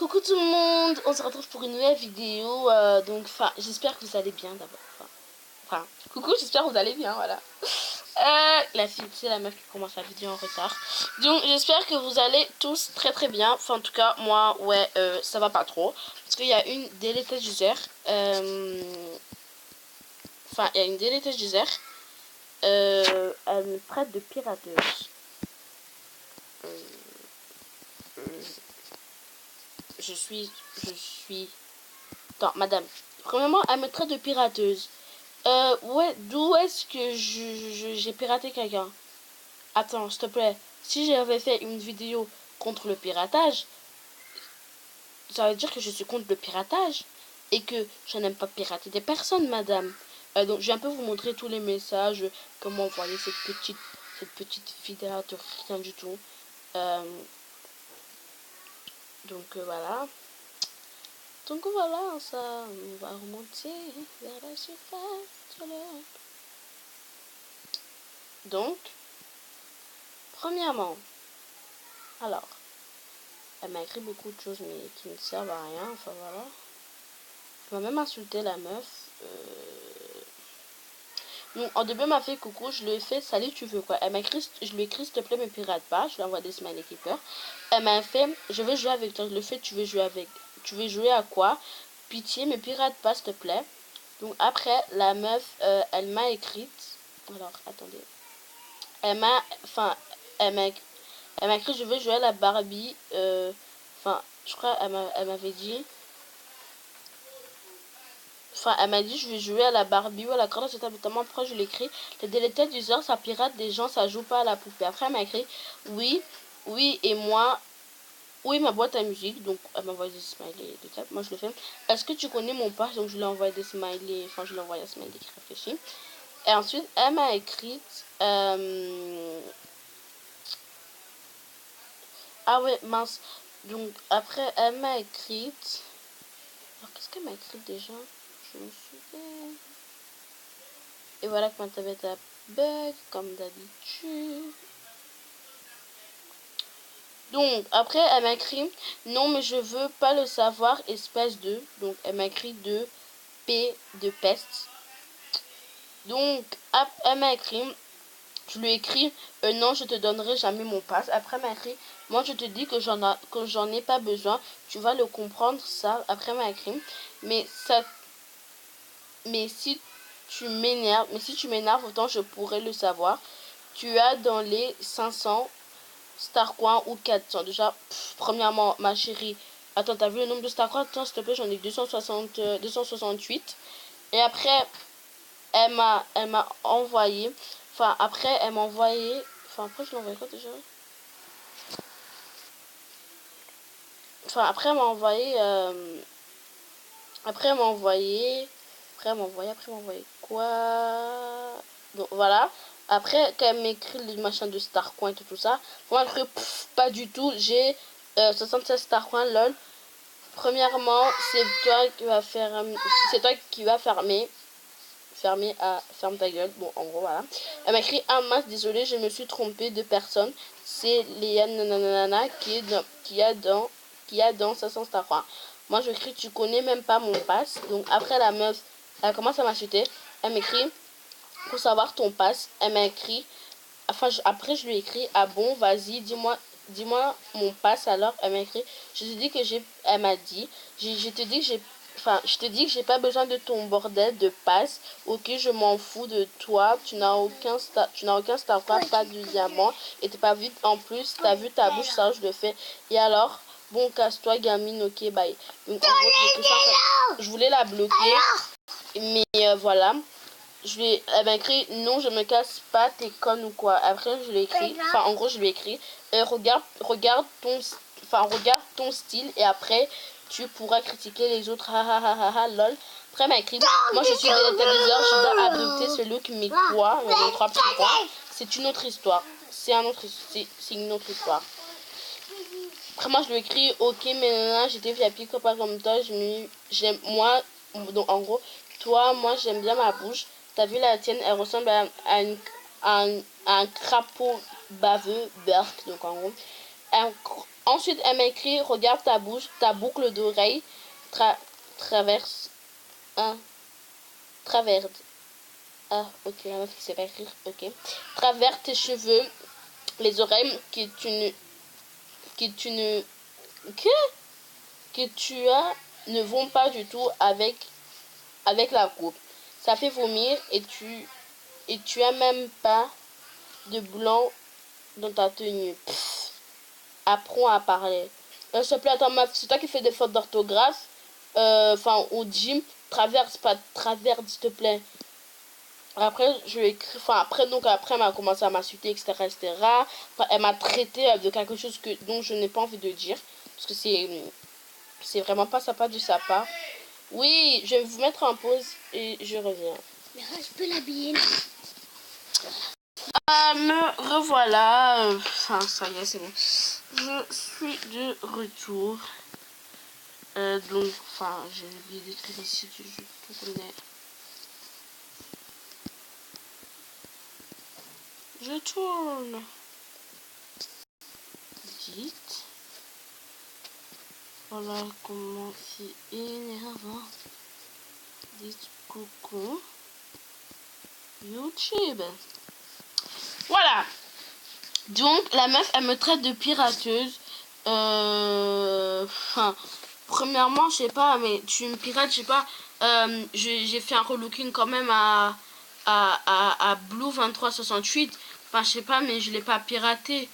Coucou tout le monde, on se retrouve pour une nouvelle vidéo, j'espère que vous allez bien d'abord, coucou, j'espère que vous allez bien, voilà. La fille, c'est la meuf qui commence la vidéo en retard, donc j'espère que vous allez tous très très bien, en tout cas, moi, ouais, ça va pas trop, parce qu'il y a une deleted user, elle me traite de pirateuse. Je suis... Attends, madame. Premièrement, elle me traite de pirateuse. Ouais, d'où est-ce que j'ai piraté quelqu'un? Attends, s'il te plaît. Si j'avais fait une vidéo contre le piratage, ça veut dire que je suis contre le piratage. Et que je n'aime pas pirater des personnes, madame. Donc, je vais un peu vous montrer tous les messages. Comment envoyer cette petite vidéo de rien du tout. Voilà. Donc voilà, ça, on va remonter vers la surface de l'eau. Donc, premièrement, alors, elle m'a écrit beaucoup de choses mais qui ne servent à rien, enfin voilà. Elle m'a même insulté la meuf. Donc, en début, elle m'a fait coucou, je lui ai fait salut, tu veux quoi? Elle m'a écrit, je lui ai écrit s'il te plaît, me pirate pas, je lui ai envoyé des smileys qui pleurent. Elle m'a fait, je veux jouer avec toi, le fait, tu veux jouer à quoi? Pitié, me pirate pas, s'il te plaît. Donc après, la meuf, elle m'a écrite. Alors, attendez. Elle m'a écrit, je veux jouer à la Barbie. Je crois, elle m'avait dit. Elle m'a dit, je vais jouer à la Barbie ou à la grande table. Notamment, après, je l'écris. Les deleted users, ça pirate des gens, ça joue pas à la poupée. Après, elle m'a écrit, oui, et moi. Oui, ma boîte à musique, donc elle m'a envoyé des smileys de table. Moi, je le fais. Est-ce que tu connais mon pass? Donc, je lui ai envoyé des smileys. Je lui ai envoyé un smiley qui réfléchit. Et ensuite, elle m'a écrit... Ah ouais, mince. Donc, après, elle m'a écrit... Alors, qu'est-ce qu'elle m'a écrit déjà? Je me souviens. Et voilà que ma tablette a bug, comme d'habitude. Donc, après, elle m'a écrit... Non, mais je veux pas le savoir, espèce de... Donc, elle m'a écrit de P de peste. Donc, elle m'a écrit... Je lui ai écrit, non, je te donnerai jamais mon pass. Après, elle m'a écrit, moi, je te dis que j'en ai pas besoin. Tu vas le comprendre, ça. Après, elle m'a écrit, mais si tu m'énerves, autant je pourrais le savoir. Tu as dans les 500 Starcoin ou 400. Déjà, premièrement, ma chérie, attends, t'as vu le nombre de Starcoin? Attends, s'il te plaît, j'en ai 268. Et après, elle m'a envoyé... après, elle m'a envoyé... après, je l'ai envoyé quoi déjà? Après, elle m'a envoyé... Après, elle m'a envoyé quoi? Donc, voilà. Après, quand elle m'écrit le machin de Starcoin et tout ça, moi, je pas du tout. J'ai 76 Starcoin, lol. Premièrement, c'est toi qui va faire... C'est toi qui va ferme ta gueule. Bon, en gros, voilà. Elle m'a écrit, ah mince, désolé, je me suis trompée de personne. C'est Léa nanana qui a dans 500 Starcoin. Moi, je crie, tu connais même pas mon pass. Donc, après, la meuf, elle commence à m'insulter. Elle m'écrit, pour savoir ton pass. Elle m'a écrit, après, je lui ai écrit, ah bon, vas-y, dis-moi mon pass. Alors, elle m'a écrit, je te dis que elle m'a dit, je te dis que j'ai pas besoin de ton bordel de passe. Ok, je m'en fous de toi. Tu n'as aucun Starcraft, pas de diamant. Et t'es pas vite en plus. T'as vu ta bouche, ça, je le fais. Et alors, bon, casse-toi, gamine, ok, bye. Donc, en gros, je voulais la bloquer. Mais voilà. Elle m'a écrit, non, je me casse pas, t'es conne ou quoi. Après, je l'ai écrit. En gros, je lui ai écrit, regarde ton style. Et après, tu pourras critiquer les autres, lol. Après, elle m'a écrit, moi je suis téléviseur, je dois adopter ce look, mais quoi, c'est une autre histoire. C'est une autre histoire. Après, moi je lui ai écrit, ok, mais là, j'étais VIP, pas comme toi, moi, donc en gros, toi, moi j'aime bien ma bouche. T'as vu la tienne, elle ressemble à un crapaud baveux, Burk, donc en gros. Ensuite, elle m'a écrit, regarde ta bouche, ta boucle d'oreille traverse un traverse. Ah, ok, la meuf qui sait pas écrire, ok. Traverse tes cheveux, les oreilles que tu as ne vont pas du tout avec la coupe. Ça fait vomir et tu as même pas de blanc dans ta tenue. Pff, apprends à parler. S'il te plaît, attends, meuf, c'est toi qui fais des fautes d'orthographe. Enfin, au gym, traverse, pas traverse, s'il te plaît. Après, je lui ai écrit, enfin, après, elle m'a commencé à m'insulter, etc., etc. Enfin, elle m'a traité de quelque chose dont je n'ai pas envie de dire. Parce que c'est vraiment pas sympa de sa part. Oui, je vais vous mettre en pause et je reviens. Mais je peux l'habiller. Me revoilà. Enfin, ça y est, c'est bon. Je suis de retour. Donc, enfin, j'ai oublié d'écrire ici que je tournais. Je tourne. Vite. Voilà comment c'est énervant. Dites coucou. YouTube. Voilà. Donc, la meuf, elle me traite de pirateuse. Enfin, premièrement, je sais pas, mais tu me pirates, je sais pas. J'ai fait un relooking quand même à Blue 2368. Enfin, je sais pas, mais je l'ai pas piraté.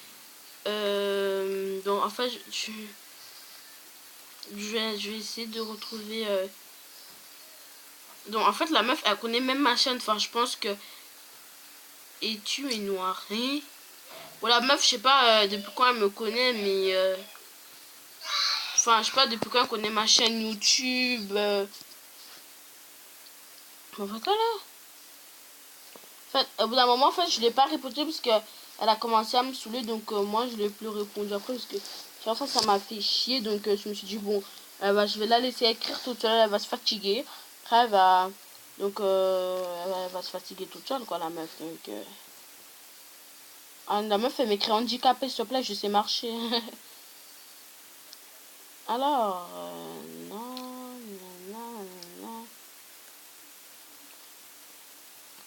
Donc, en fait, je vais essayer de retrouver. Donc, en fait, la meuf, elle connaît même ma chaîne. Enfin, je pense que. Et tu es noir, hein? Voilà, meuf, je sais pas depuis quand elle me connaît, mais. Enfin, je sais pas depuis quand elle connaît ma chaîne YouTube. Voilà. En fait, au bout d'un moment, en fait, je l'ai pas répondu parce que elle a commencé à me saouler, donc moi, je l'ai plus répondu après parce que enfin, ça m'a fait chier, donc je me suis dit bon, je vais la laisser écrire toute seule, elle va se fatiguer. Après, elle va donc elle va se fatiguer toute seule, quoi, la meuf. Donc la meuf, elle m'écrit handicapée, s'il te plaît, je sais marcher. Alors, non, non, non, non.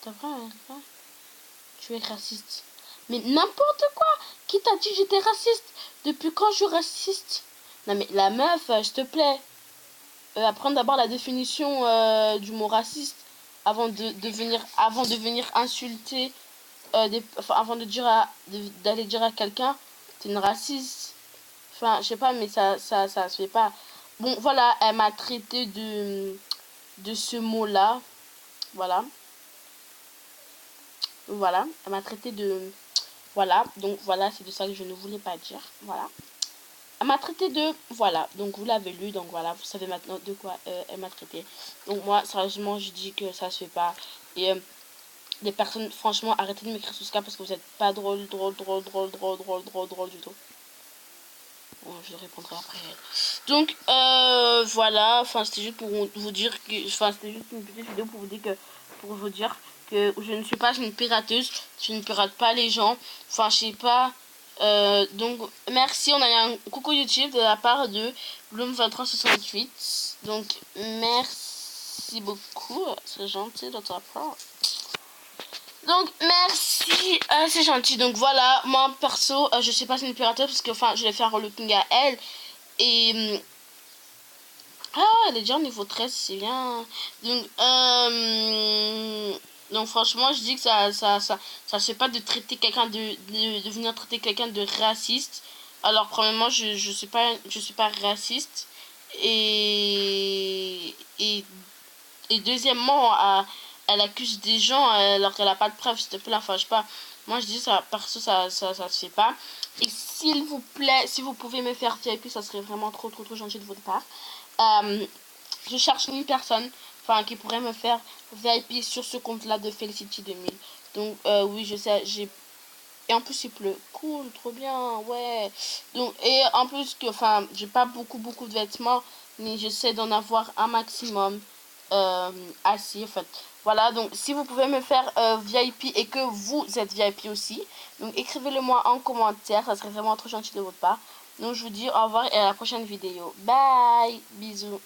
T'as vrai, hein? Tu es raciste. Mais n'importe quoi. Qui t'a dit que j'étais raciste? Depuis quand je suis raciste? Non mais la meuf, s'il te plaît. Apprends d'abord la définition du mot raciste avant de venir insulter, enfin, avant de dire d'aller dire à quelqu'un t'es une raciste. Enfin, je sais pas, mais ça se fait pas. Bon, voilà, elle m'a traité de ce mot-là. Voilà. Voilà, elle m'a traité de... Voilà, donc voilà, c'est de ça que je ne voulais pas dire. Voilà. Elle m'a traité de... Voilà, donc vous l'avez lu, donc voilà, vous savez maintenant de quoi elle m'a traité. Donc moi, sérieusement, je dis que ça se fait pas. Et les personnes, franchement, arrêtez de m'écrire sous ce cas parce que vous êtes pas drôle du tout. Bon, je répondrai après. Donc, voilà, enfin, c'était juste pour vous dire que... Enfin, c'était juste une petite vidéo pour vous dire que... Pour vous dire que je ne suis pas une pirateuse. Je ne pirate pas les gens. Enfin, je sais pas... donc, merci. On a eu un coucou YouTube de la part de Bloom2368. Donc, merci beaucoup. C'est gentil de ta part. Donc merci, c'est gentil. Donc voilà, moi perso, je sais pas si c'est une pirateuse parce que enfin je l'ai fait un relooking à elle. Et elle est déjà au niveau 13, c'est bien. Donc franchement, je dis que ça se fait pas de traiter quelqu'un de venir traiter quelqu'un de raciste. Alors premièrement, je suis pas raciste. Et deuxièmement, elle accuse des gens alors qu'elle a pas de preuves, s'il te plaît. Enfin, je sais pas. Moi, je dis ça, perso, ça se fait pas. Et s'il vous plaît, si vous pouvez me faire VIP, ça serait vraiment trop gentil de votre part. Je cherche une personne, enfin, qui pourrait me faire VIP sur ce compte-là de Felicity 2000. Donc, oui, je sais, et en plus, il pleut. Cool, trop bien, ouais. Donc, et en plus, enfin, j'ai pas beaucoup de vêtements, mais j'essaie d'en avoir un maximum assez, en fait. Voilà, donc, si vous pouvez me faire VIP et que vous êtes VIP aussi, donc, écrivez-le moi en commentaire, ça serait vraiment trop gentil de votre part. Donc je vous dis au revoir et à la prochaine vidéo. Bye, bisous.